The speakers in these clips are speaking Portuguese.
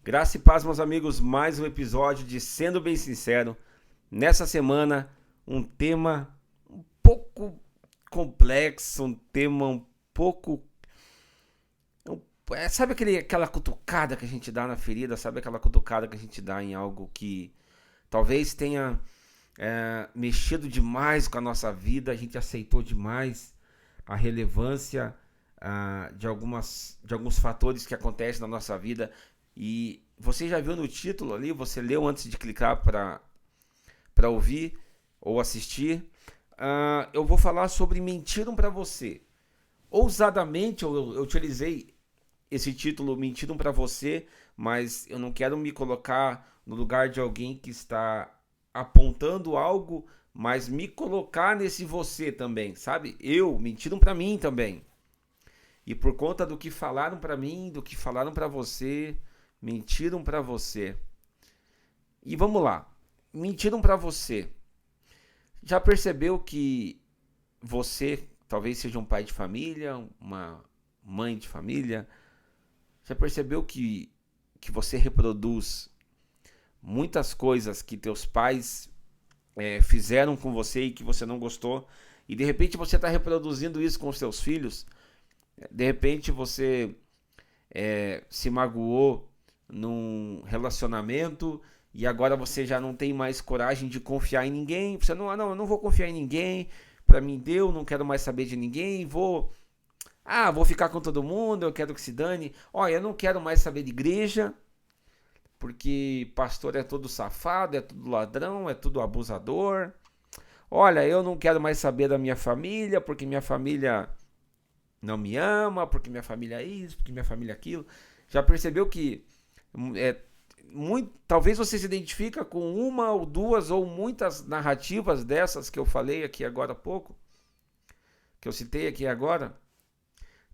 Graça e paz, meus amigos, mais um episódio de Sendo Bem Sincero. Nessa semana, um tema um pouco complexo, um tema um pouco... sabe aquela cutucada que a gente dá na ferida? Sabe aquela cutucada que a gente dá em algo que talvez tenha mexido demais com a nossa vida, a gente aceitou demais a relevância de alguns fatores que acontecem na nossa vida. E você já viu no título ali, você leu antes de clicar para ouvir ou assistir. Eu vou falar sobre mentiram para você. Ousadamente eu utilizei esse título, mentiram para você, mas eu não quero me colocar no lugar de alguém que está apontando algo, mas me colocar nesse você também, sabe? Mentiram para mim também. E por conta do que falaram para mim, do que falaram para você, mentiram para você. E vamos lá. Mentiram para você. Já percebeu que você talvez seja um pai de família, uma mãe de família? Já percebeu que você reproduz muitas coisas que teus pais fizeram com você e que você não gostou? E de repente você está reproduzindo isso com os seus filhos? De repente você se magoou num relacionamento e agora você já não tem mais coragem de confiar em ninguém. Você eu não vou confiar em ninguém. Pra mim deu, não quero mais saber de ninguém. Vou ficar com todo mundo, eu quero que se dane. Olha, eu não quero mais saber de igreja, porque pastor é todo safado, é tudo ladrão, é tudo abusador. Olha, eu não quero mais saber da minha família, porque minha família não me ama, porque minha família é isso, porque minha família é aquilo. Já percebeu que talvez você se identifica com uma ou duas ou muitas narrativas dessas que eu falei aqui agora há pouco, que eu citei aqui agora?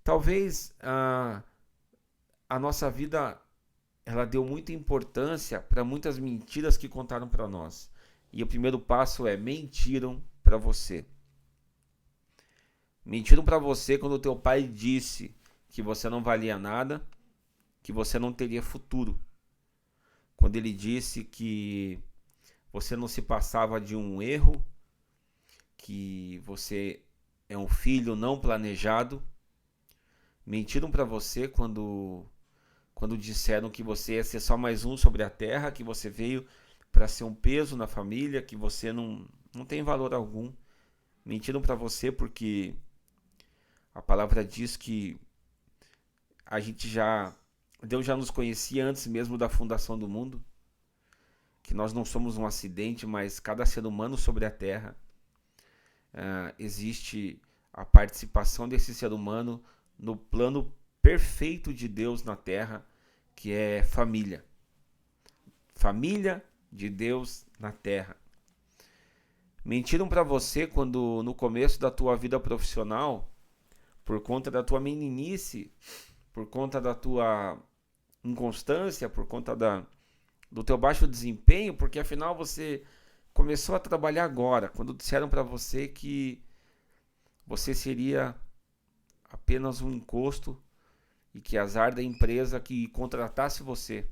Talvez a nossa vida ela deu muita importância para muitas mentiras que contaram para nós. E o primeiro passo é mentiram para você. Mentiram para você quando o teu pai disse que você não valia nada, que você não teria futuro. Quando ele disse que você não se passava de um erro, que você é um filho não planejado. Mentiram para você quando disseram que você ia ser só mais um sobre a terra, que você veio para ser um peso na família, que você não tem valor algum. Mentiram para você porque a palavra diz que Deus já nos conhecia antes mesmo da fundação do mundo, que nós não somos um acidente, mas cada ser humano sobre a terra existe a participação desse ser humano no plano perfeito de Deus na terra, que é família. Família de Deus na terra. Mentiram para você quando no começo da tua vida profissional, por conta da tua meninice, por conta da tua inconstância, por conta do teu baixo desempenho, porque afinal você começou a trabalhar agora, quando disseram para você que você seria apenas um encosto e que azar da empresa que contratasse você.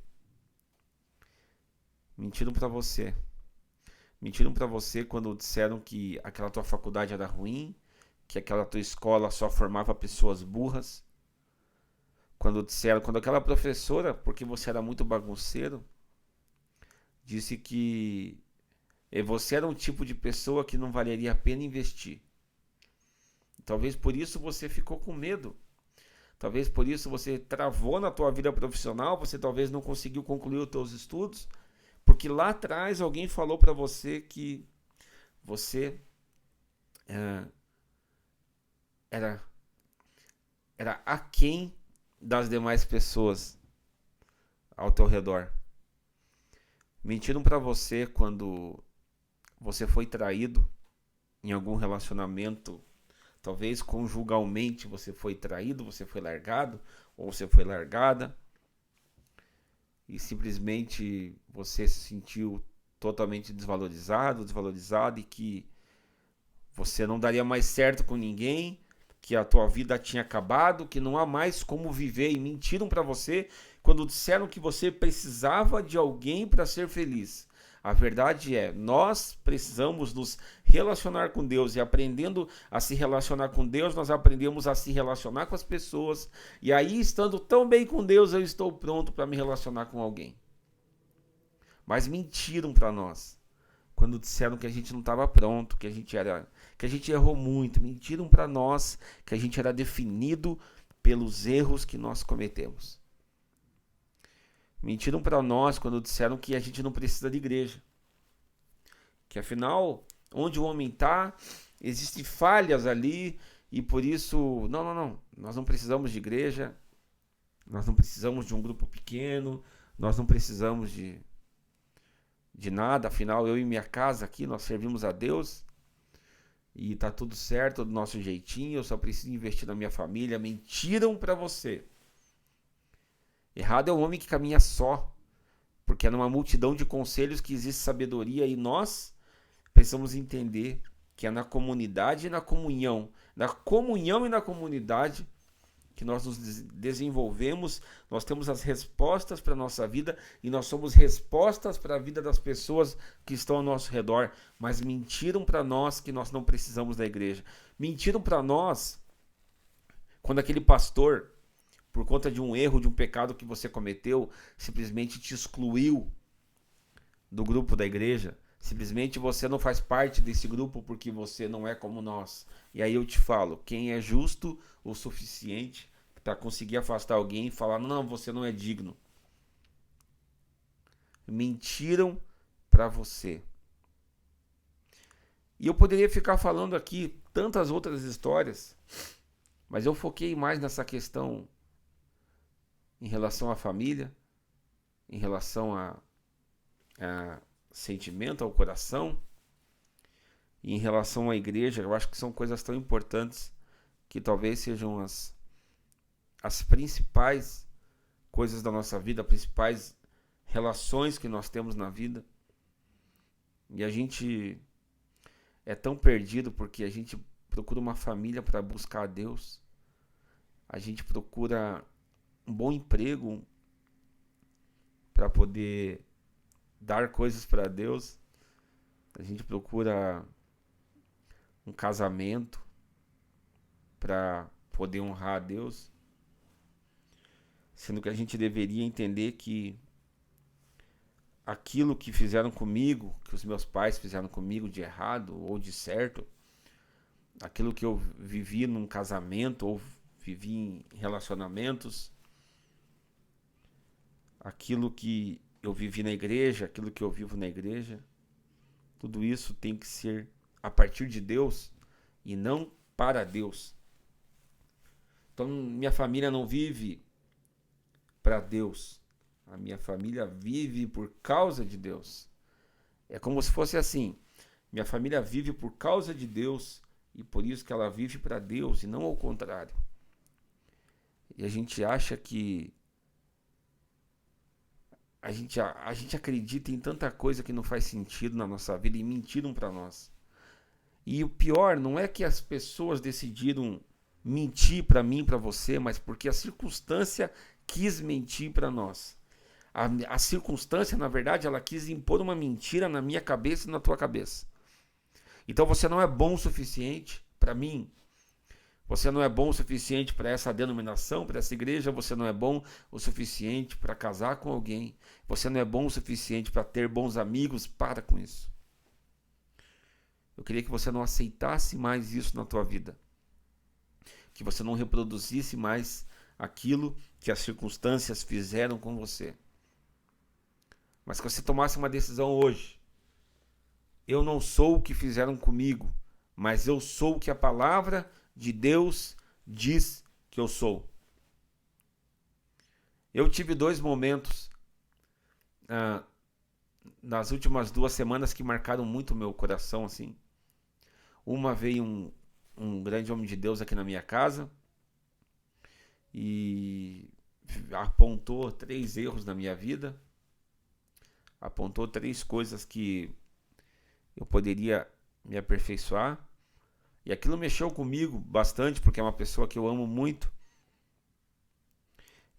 Mentiram para você. Mentiram para você quando disseram que aquela tua faculdade era ruim, que aquela tua escola só formava pessoas burras. Quando aquela professora, porque você era muito bagunceiro, disse que você era um tipo de pessoa que não valeria a pena investir. Talvez por isso você ficou com medo. Talvez por isso você travou na tua vida profissional, você talvez não conseguiu concluir os teus estudos, porque lá atrás alguém falou para você que você era aquém das demais pessoas ao teu redor. Mentiram para você quando você foi traído em algum relacionamento. Talvez conjugalmente você foi traído, você foi largado ou você foi largada e simplesmente você se sentiu totalmente desvalorizado e que você não daria mais certo com ninguém que a tua vida tinha acabado, que não há mais como viver, e mentiram para você quando disseram que você precisava de alguém para ser feliz. A verdade é, nós precisamos nos relacionar com Deus, e aprendendo a se relacionar com Deus, nós aprendemos a se relacionar com as pessoas, e aí, estando tão bem com Deus, eu estou pronto para me relacionar com alguém. Mas mentiram para nós quando disseram que a gente não estava pronto, que a gente errou muito. Mentiram para nós que a gente era definido pelos erros que nós cometemos. Mentiram para nós quando disseram que a gente não precisa de igreja, que afinal, onde o homem está, existem falhas ali, e por isso, não, nós não precisamos de igreja, nós não precisamos de um grupo pequeno, nós não precisamos de nada, afinal eu e minha casa aqui, nós servimos a Deus, e tá tudo certo do nosso jeitinho, eu só preciso investir na minha família. Mentiram para você. Errado é o homem que caminha só, porque é numa multidão de conselhos que existe sabedoria, e nós precisamos entender que é na comunidade e na comunhão e na comunidade que nós nos desenvolvemos, nós temos as respostas para a nossa vida, e nós somos respostas para a vida das pessoas que estão ao nosso redor. Mas mentiram para nós que nós não precisamos da igreja. Mentiram para nós quando aquele pastor, por conta de um erro, de um pecado que você cometeu, simplesmente te excluiu do grupo da igreja. Simplesmente você não faz parte desse grupo porque você não é como nós. E aí eu te falo, quem é justo o suficiente para conseguir afastar alguém e falar, não, você não é digno. Mentiram para você. E eu poderia ficar falando aqui tantas outras histórias, mas eu foquei mais nessa questão em relação à família, em relação a sentimento, ao coração, e em relação à igreja. Eu acho que são coisas tão importantes que talvez sejam as principais coisas da nossa vida, as principais relações que nós temos na vida. E a gente é tão perdido porque a gente procura uma família para buscar a Deus, a gente procura um bom emprego para poder dar coisas para Deus, a gente procura um casamento para poder honrar a Deus, sendo que a gente deveria entender que aquilo que fizeram comigo, que os meus pais fizeram comigo de errado ou de certo, aquilo que eu vivi num casamento ou vivi em relacionamentos, aquilo que eu vivi na igreja, aquilo que eu vivo na igreja, tudo isso tem que ser a partir de Deus e não para Deus. Então, minha família não vive para Deus. A minha família vive por causa de Deus. É como se fosse assim: minha família vive por causa de Deus, e por isso que ela vive para Deus e não ao contrário. E a gente acha que a gente acredita em tanta coisa que não faz sentido na nossa vida, e mentiram para nós. E o pior não é que as pessoas decidiram mentir para mim, para você, mas porque a circunstância quis mentir para nós. A circunstância, na verdade, ela quis impor uma mentira na minha cabeça e na tua cabeça. Então você não é bom o suficiente para mim. Você não é bom o suficiente para essa denominação, para essa igreja. Você não é bom o suficiente para casar com alguém. Você não é bom o suficiente para ter bons amigos. Para com isso. Eu queria que você não aceitasse mais isso na tua vida. Que você não reproduzisse mais aquilo que as circunstâncias fizeram com você. Mas que você tomasse uma decisão hoje. Eu não sou o que fizeram comigo, mas eu sou o que a palavra de Deus diz que eu sou. Eu tive 2 momentos nas últimas 2 semanas que marcaram muito o meu coração, assim. Uma veio um grande homem de Deus aqui na minha casa e apontou 3 erros na minha vida, apontou 3 coisas que eu poderia me aperfeiçoar, E aquilo mexeu comigo bastante, porque é uma pessoa que eu amo muito.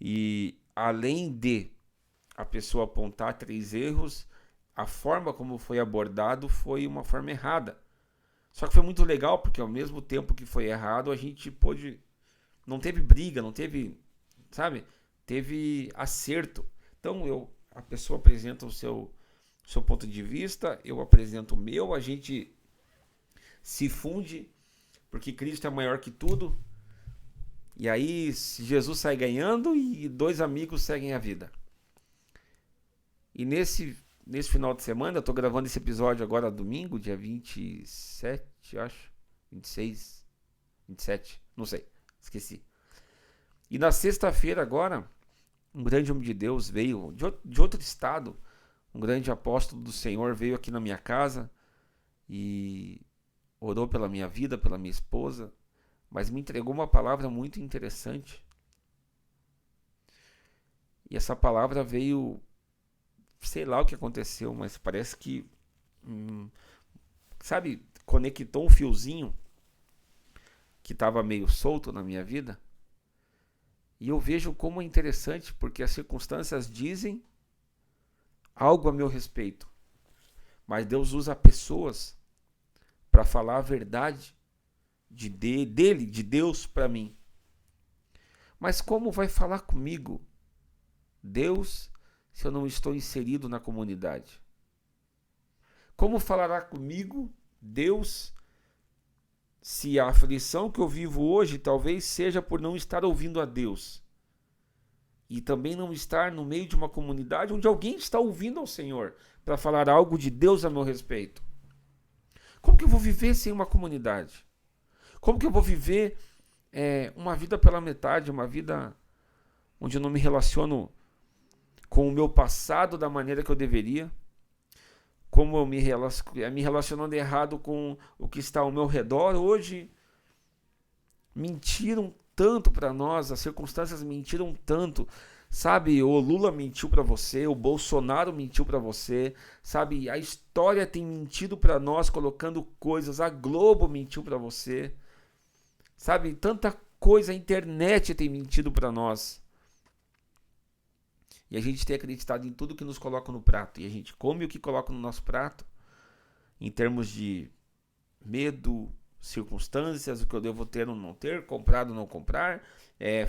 E além de a pessoa apontar 3 erros, a forma como foi abordado foi uma forma errada. Só que foi muito legal, porque ao mesmo tempo que foi errado, a gente pôde. Não teve briga, não teve. Sabe? Teve acerto. Então a pessoa apresenta o seu ponto de vista, eu apresento o meu, a gente se funde, porque Cristo é maior que tudo. E aí Jesus sai ganhando e 2 amigos seguem a vida. E nesse final de semana, eu tô gravando esse episódio agora domingo, dia 27, acho. 26, 27, não sei, esqueci. E na sexta-feira agora, um grande homem de Deus veio de outro estado, um grande apóstolo do Senhor veio aqui na minha casa e orou pela minha vida, pela minha esposa, mas me entregou uma palavra muito interessante. E essa palavra veio, sei lá o que aconteceu, mas parece que, sabe, conectou um fiozinho que estava meio solto na minha vida. E eu vejo como é interessante, porque as circunstâncias dizem algo a meu respeito, mas Deus usa pessoas para falar a verdade dele, de Deus para mim. Mas como vai falar comigo Deus se eu não estou inserido na comunidade? Como falará comigo Deus se a aflição que eu vivo hoje talvez seja por não estar ouvindo a Deus? E também não estar no meio de uma comunidade onde alguém está ouvindo ao Senhor para falar algo de Deus a meu respeito. Como que eu vou viver sem uma comunidade? Como que eu vou viver uma vida pela metade, uma vida onde eu não me relaciono com o meu passado da maneira que eu deveria? Como eu me relacionando errado com o que está ao meu redor? Hoje mentiram tanto para nós, as circunstâncias mentiram tanto. Sabe, o Lula mentiu para você, o Bolsonaro mentiu para você, sabe, a história tem mentido para nós colocando coisas, a Globo mentiu para você, sabe, tanta coisa, a internet tem mentido para nós. E a gente tem acreditado em tudo que nos coloca no prato, e a gente come o que coloca no nosso prato, em termos de medo, circunstâncias, o que eu devo ter ou não ter, comprar ou não comprar,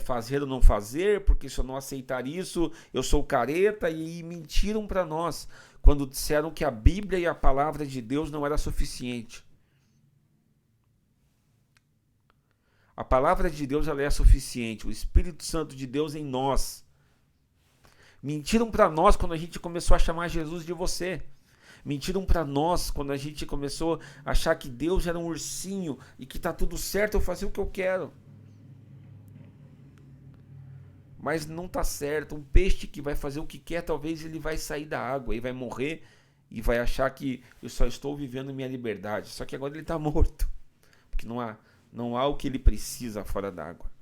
fazer ou não fazer, porque se eu não aceitar isso, eu sou careta, e mentiram para nós quando disseram que a Bíblia e a palavra de Deus não era suficiente. A palavra de Deus ela é suficiente, o Espírito Santo de Deus em nós. Mentiram para nós quando a gente começou a chamar Jesus de você. Mentiram para nós quando a gente começou a achar que Deus era um ursinho e que tá tudo certo eu fazer o que eu quero. Mas não tá certo. Um peixe que vai fazer o que quer, talvez ele vai sair da água e vai morrer e vai achar que eu só estou vivendo minha liberdade. Só que agora ele está morto, porque não há o que ele precisa fora da água.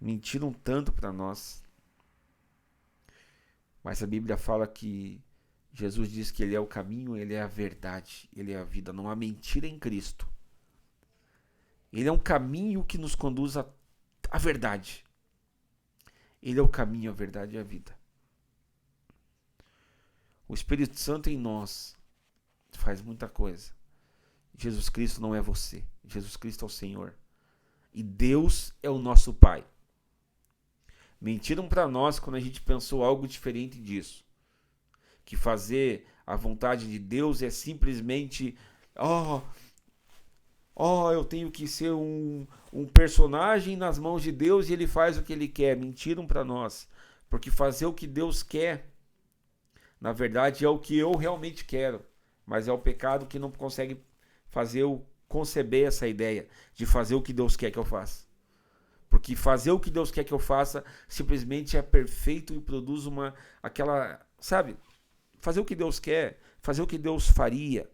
Mentiram tanto para nós. Mas a Bíblia fala que Jesus diz que ele é o caminho, ele é a verdade, ele é a vida. Não há mentira em Cristo. Ele é um caminho que nos conduz à verdade. Ele é o caminho, a verdade e a vida. O Espírito Santo em nós faz muita coisa. Jesus Cristo não é você. Jesus Cristo é o Senhor. E Deus é o nosso Pai. Mentiram para nós quando a gente pensou algo diferente disso. Que fazer a vontade de Deus é simplesmente eu tenho que ser um personagem nas mãos de Deus e ele faz o que ele quer. Mentiram para nós. Porque fazer o que Deus quer, na verdade, é o que eu realmente quero. Mas é o pecado que não consegue fazer eu conceber essa ideia de fazer o que Deus quer que eu faça. Porque fazer o que Deus quer que eu faça simplesmente é perfeito e produz sabe? Fazer o que Deus quer, fazer o que Deus faria.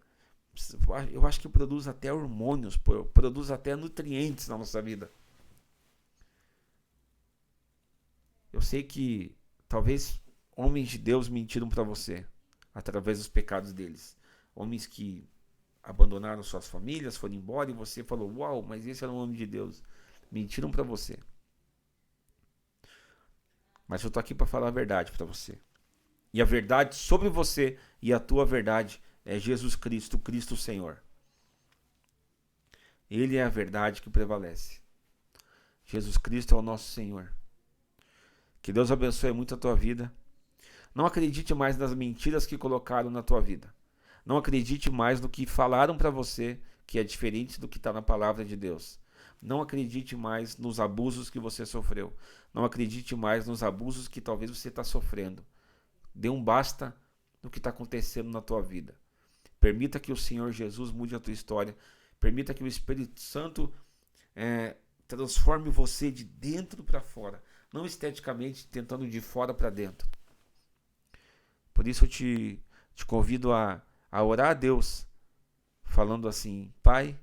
Eu acho que produz até hormônios, produz até nutrientes na nossa vida. Eu sei que talvez homens de Deus mentiram para você através dos pecados deles. Homens que abandonaram suas famílias, foram embora e você falou, uau, mas esse era o homem de Deus. Mentiram para você. Mas eu tô aqui para falar a verdade para você. E a verdade sobre você e a tua verdade é Jesus Cristo, Cristo Senhor. Ele é a verdade que prevalece. Jesus Cristo é o nosso Senhor. Que Deus abençoe muito a tua vida. Não acredite mais nas mentiras que colocaram na tua vida. Não acredite mais no que falaram para você que é diferente do que está na palavra de Deus. Não acredite mais nos abusos que você sofreu. Não acredite mais nos abusos que talvez você está sofrendo. Dê um basta no que está acontecendo na tua vida. Permita que o Senhor Jesus mude a tua história. Permita que o Espírito Santo transforme você de dentro para fora. Não esteticamente, tentando de fora para dentro. Por isso eu te convido a orar a Deus, falando assim, Pai,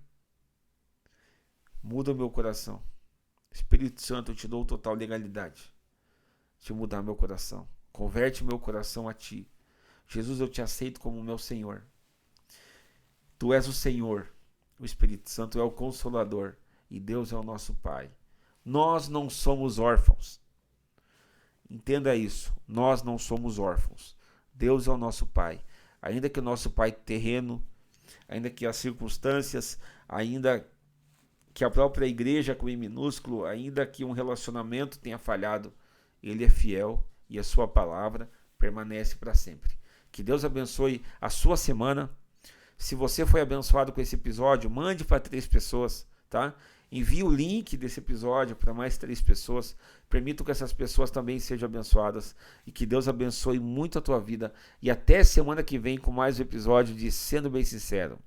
muda o meu coração. Espírito Santo, eu te dou total legalidade de mudar meu coração. Converte meu coração a Ti. Jesus, eu te aceito como meu Senhor. Tu és o Senhor. O Espírito Santo é o Consolador. E Deus é o nosso Pai. Nós não somos órfãos. Entenda isso. Nós não somos órfãos. Deus é o nosso Pai. Ainda que o nosso Pai terreno, ainda que as circunstâncias, ainda que a própria igreja com I minúsculo, ainda que um relacionamento tenha falhado, Ele é fiel e a sua palavra permanece para sempre. Que Deus abençoe a sua semana. Se você foi abençoado com esse episódio, mande para 3 pessoas, tá? Envie o link desse episódio para mais 3 pessoas. Permita que essas pessoas também sejam abençoadas. E que Deus abençoe muito a tua vida. E até semana que vem com mais um episódio de Sendo Bem Sincero.